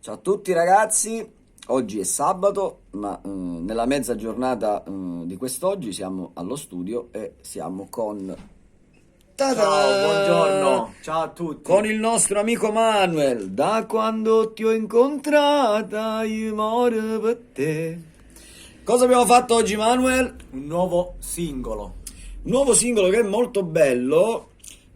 Ciao a tutti ragazzi, oggi è sabato, ma nella mezza giornata di quest'oggi siamo allo studio e siamo con... Ta-da! Ciao, buongiorno, ciao a tutti. Con il nostro amico Manuel. Da quando ti ho incontrata io moro per te. Cosa abbiamo fatto oggi, Manuel? Un nuovo singolo. Nuovo singolo che è molto bello,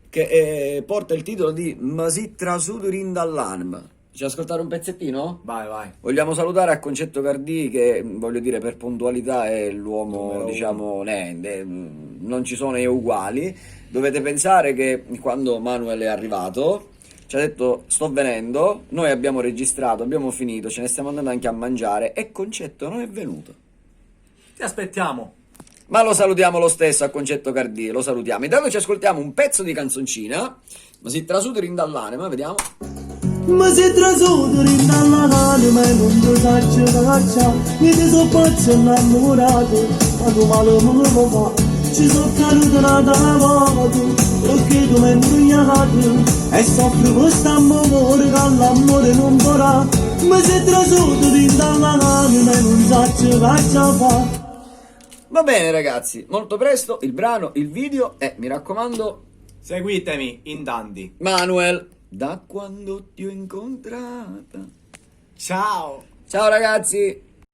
che porta il titolo di Masi trasudurin dall'anima. Ci ascoltare un pezzettino? Vai. Vogliamo salutare a Concetto Cardì che, voglio dire, per puntualità è l'uomo, Numero diciamo, non ci sono uguali. Dovete pensare che quando Manuel è arrivato ci ha detto sto venendo, noi abbiamo registrato, abbiamo finito, ce ne stiamo andando anche a mangiare e Concetto non è venuto. Ti aspettiamo. Ma lo salutiamo lo stesso a Concetto Cardì, lo salutiamo. Intanto ci ascoltiamo un pezzo di canzoncina, ma si trasudere in dall'anima, vediamo. Ma se trasuderi dall'anima e non ti saccio caccia, mi ti so pazzo innamorato, ma tu male non lo fa, ci sono caduto una tavola, perché tu mi hai imbrugliato, e soffro questo amore che l'amore non vorrà, ma se trasuderi dall'anima e non saccio caccia fa. Va bene ragazzi, molto presto il brano, il video e mi raccomando, Seguitemi in tanti. Manuel, da quando ti ho incontrata. Ciao. Ciao ragazzi!